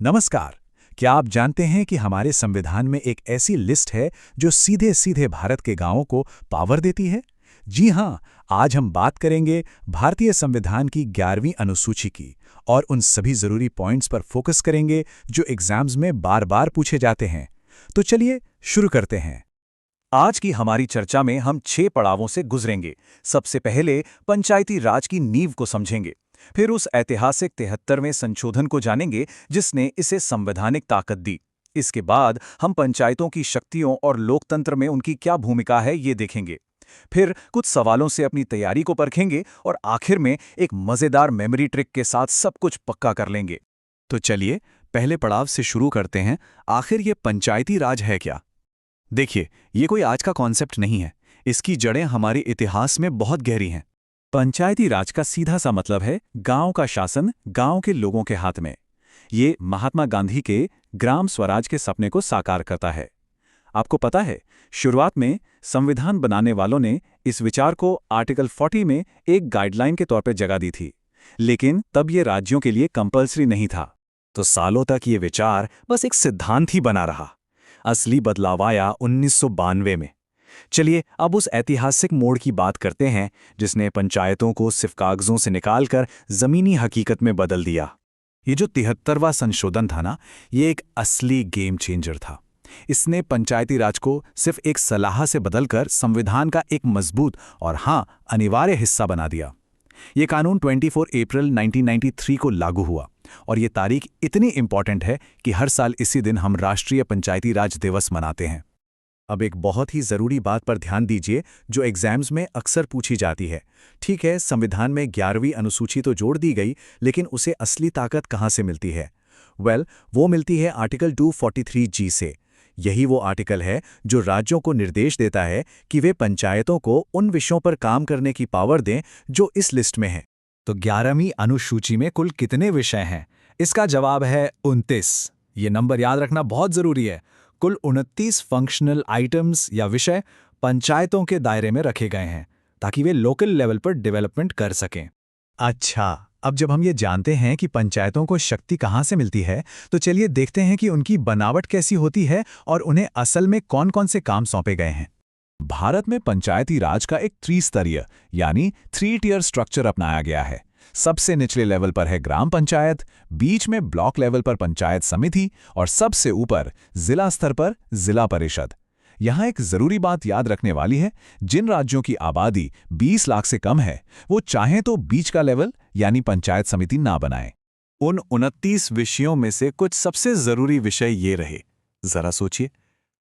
नमस्कार। क्या आप जानते हैं कि हमारे संविधान में एक ऐसी लिस्ट है जो सीधे सीधे भारत के गांवों को पावर देती है? जी हां, आज हम बात करेंगे भारतीय संविधान की 11वीं अनुसूची की और उन सभी जरूरी पॉइंट्स पर फोकस करेंगे जो एग्जाम्स में बार बार पूछे जाते हैं। तो चलिए शुरू करते हैं। आज की हमारी चर्चा में हम 6 पड़ावों से गुजरेंगे। सबसे पहले पंचायती राज की नींव को समझेंगे, फिर उस ऐतिहासिक 73वें संशोधन को जानेंगे जिसने इसे संवैधानिक ताकत दी। इसके बाद हम पंचायतों की शक्तियों और लोकतंत्र में उनकी क्या भूमिका है ये देखेंगे। फिर कुछ सवालों से अपनी तैयारी को परखेंगे और आखिर में एक मजेदार मेमोरी ट्रिक के साथ सब कुछ पक्का कर लेंगे। तो चलिए पहले पड़ाव से शुरू करते हैं। आखिर ये पंचायती राज है क्या? देखिए, ये कोई आज का कॉन्सेप्ट नहीं है। इसकी जड़ें हमारे इतिहास में बहुत गहरी हैं। पंचायती राज का सीधा सा मतलब है गांव का शासन गांव के लोगों के हाथ में। ये महात्मा गांधी के ग्राम स्वराज के सपने को साकार करता है। आपको पता है, शुरुआत में संविधान बनाने वालों ने इस विचार को आर्टिकल 40 में एक गाइडलाइन के तौर पर जगह दी थी, लेकिन तब ये राज्यों के लिए कंपल्सरी नहीं था। तो सालों तक ये विचार बस एक सिद्धांत ही बना रहा। असली बदलाव आया 1992 में। चलिए अब उस ऐतिहासिक मोड़ की बात करते हैं जिसने पंचायतों को सिर्फ कागजों से निकालकर जमीनी हकीकत में बदल दिया। ये जो 73वां संशोधन था ना, ये एक असली गेम चेंजर था। इसने पंचायती राज को सिर्फ एक सलाह से बदलकर संविधान का एक मजबूत और अनिवार्य हिस्सा बना दिया। ये कानून 24 अप्रैल 1993 को लागू हुआ और ये तारीख इतनी इंपॉर्टेंट है कि हर साल इसी दिन हम राष्ट्रीय पंचायती राज दिवस मनाते हैं। अब एक बहुत ही ज़रूरी बात पर ध्यान दीजिए जो एग्जाम्स में अक्सर पूछी जाती है। ठीक है, संविधान में 11वीं अनुसूची तो जोड़ दी गई, लेकिन उसे असली ताकत कहाँ से मिलती है? वो मिलती है आर्टिकल 243G से। यही वो आर्टिकल है जो राज्यों को निर्देश देता है कि वे पंचायतों को उन विषयों पर काम करने की पावर दें जो इस लिस्ट में हैं। तो 11वीं अनुसूची में कुल कितने विषय हैं? इसका जवाब है 29। ये नंबर याद रखना बहुत ज़रूरी है। कुल 29 फंक्शनल आइटम्स या विषय पंचायतों के दायरे में रखे गए हैं ताकि वे लोकल लेवल पर डेवलपमेंट कर सकें। अच्छा, अब जब हम ये जानते हैं कि पंचायतों को शक्ति कहाँ से मिलती है, तो चलिए देखते हैं कि उनकी बनावट कैसी होती है और उन्हें असल में कौन-कौन से काम सौंपे गए हैं। भारत में पंचायती राज का एक त्रिस्तरीय यानी 3 टियर स्ट्रक्चर अपनाया गया है। सबसे निचले लेवल पर है ग्राम पंचायत, बीच में ब्लॉक लेवल पर पंचायत समिति और सबसे ऊपर जिला स्तर पर जिला परिषद। यहाँ एक जरूरी बात याद रखने वाली है, जिन राज्यों की आबादी 20 लाख से कम है वो चाहें तो बीच का लेवल यानी पंचायत समिति ना बनाएं। उन 29 विषयों में से कुछ सबसे जरूरी विषय ये रहे। जरा सोचिए,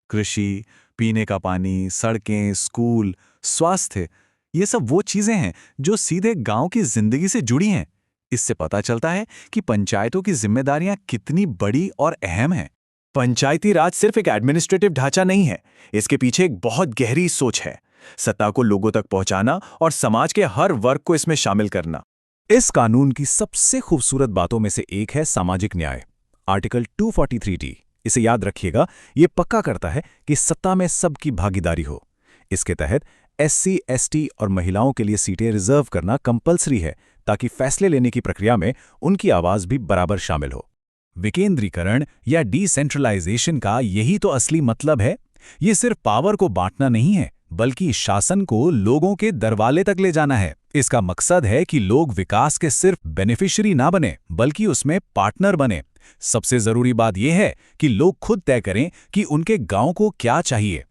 कृषि, पीने का पानी, सड़कें, स्कूल, स्वास्थ्य, ये सब वो चीजें हैं जो सीधे गांव की जिंदगी से जुड़ी हैं। इससे पता चलता है कि पंचायतों की जिम्मेदारियां कितनी बड़ी और अहम हैं। पंचायती राज सिर्फ एक एडमिनिस्ट्रेटिव ढांचा नहीं है, इसके पीछे एक बहुत गहरी सोच है। सत्ता को लोगों तक पहुंचाना और समाज के हर वर्ग को इसमें शामिल करना। इस कानून की सबसे खूबसूरत बातों में से एक है सामाजिक न्याय। आर्टिकल 243D, इसे याद रखिएगा, ये पक्का करता है कि सत्ता में सबकी भागीदारी हो। इसके तहत SC, ST और महिलाओं के लिए सीटें रिजर्व करना कंपल्सरी है ताकि फैसले लेने की प्रक्रिया में उनकी आवाज भी बराबर शामिल हो। विकेंद्रीकरण या डिसेंट्रलाइजेशन का यही तो असली मतलब है। ये सिर्फ पावर को बांटना नहीं है, बल्कि शासन को लोगों के दरवाजे तक ले जाना है। इसका मकसद है कि लोग विकास के सिर्फ बेनिफिशियरी ना बने, बल्कि उसमें पार्टनर बने। सबसे जरूरी बात यह है कि लोग खुद तय करें कि उनके गांव को क्या चाहिए।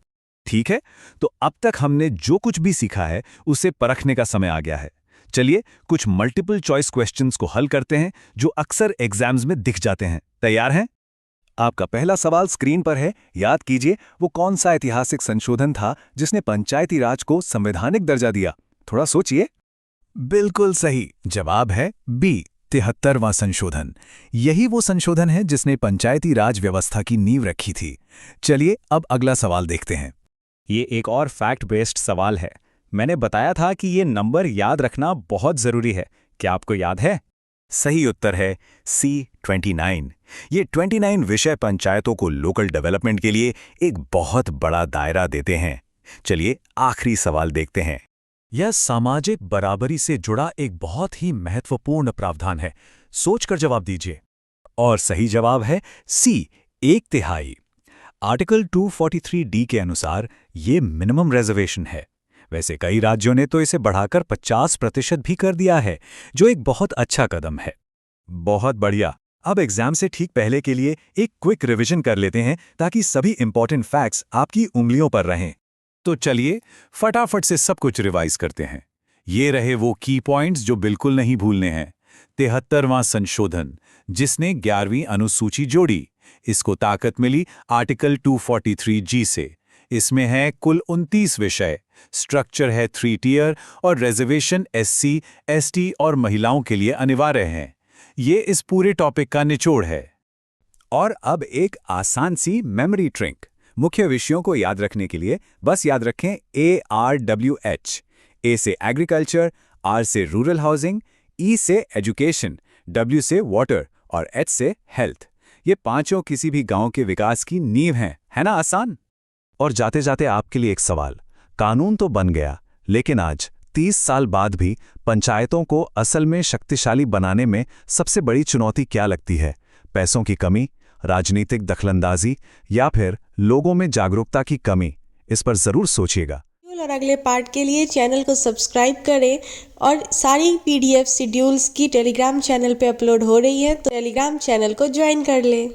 ठीक है, तो अब तक हमने जो कुछ भी सीखा है उसे परखने का समय आ गया है। चलिए कुछ मल्टीपल चॉइस क्वेश्चंस को हल करते हैं जो अक्सर एग्जाम्स में दिख जाते हैं। तैयार हैं? आपका पहला सवाल स्क्रीन पर है। याद कीजिए, वो कौन सा ऐतिहासिक संशोधन था जिसने पंचायती राज को संवैधानिक दर्जा दिया? थोड़ा सोचिए। बिल्कुल सही जवाब है बी, 73वां संशोधन। यही वो संशोधन है जिसने पंचायती राज व्यवस्था की नींव रखी थी। चलिए अब अगला सवाल देखते हैं। ये एक और फैक्ट बेस्ड सवाल है। मैंने बताया था कि ये नंबर याद रखना बहुत जरूरी है। क्या आपको याद है? सही उत्तर है C, 29। ये 29 विषय पंचायतों को लोकल डेवलपमेंट के लिए एक बहुत बड़ा दायरा देते हैं। चलिए आखिरी सवाल देखते हैं। यह सामाजिक बराबरी से जुड़ा एक बहुत ही महत्वपूर्ण प्रावधान है। सोचकर जवाब दीजिए। और सही जवाब है सी, 1/3। आर्टिकल 243D के अनुसार ये मिनिमम रिजर्वेशन है। वैसे कई राज्यों ने तो इसे बढ़ाकर 50% भी कर दिया है, जो एक बहुत अच्छा कदम है। बहुत बढ़िया। अब एग्जाम से ठीक पहले के लिए एक क्विक रिवीजन कर लेते हैं ताकि सभी इंपॉर्टेंट फैक्ट्स आपकी उंगलियों पर रहें। तो चलिए फटाफट से सब कुछ रिवाइज करते हैं। ये रहे वो की पॉइंट्स जो बिल्कुल नहीं भूलने हैं। 73वां संशोधन, जिसने 11वीं अनुसूची जोड़ी। इसको ताकत मिली आर्टिकल 243G से। इसमें है कुल 29 विषय। स्ट्रक्चर है 3 टियर और रिजर्वेशन SC, ST और महिलाओं के लिए अनिवार्य हैं। ये इस पूरे टॉपिक का निचोड़ है। और अब एक आसान सी मेमोरी ट्रिक। मुख्य विषयों को याद रखने के लिए बस याद रखें ARWH। ए से एग्रीकल्चर, R से रूरल हाउसिंग, E से एजुकेशन, W से वाटर और H से हेल्थ। ये पांचों किसी भी गांव के विकास की नींव हैं, है ना आसान? और जाते जाते आपके लिए एक सवाल। कानून तो बन गया, लेकिन आज 30 साल बाद भी पंचायतों को असल में शक्तिशाली बनाने में सबसे बड़ी चुनौती क्या लगती है? पैसों की कमी, राजनीतिक दखलंदाजी या फिर लोगों में जागरूकता की कमी? इस पर जरूर सोचिएगा। और अगले पार्ट के लिए चैनल को सब्सक्राइब करें और सारी PDF शेड्यूल्स की टेलीग्राम चैनल पे अपलोड हो रही है, तो टेलीग्राम चैनल को ज्वाइन कर लें।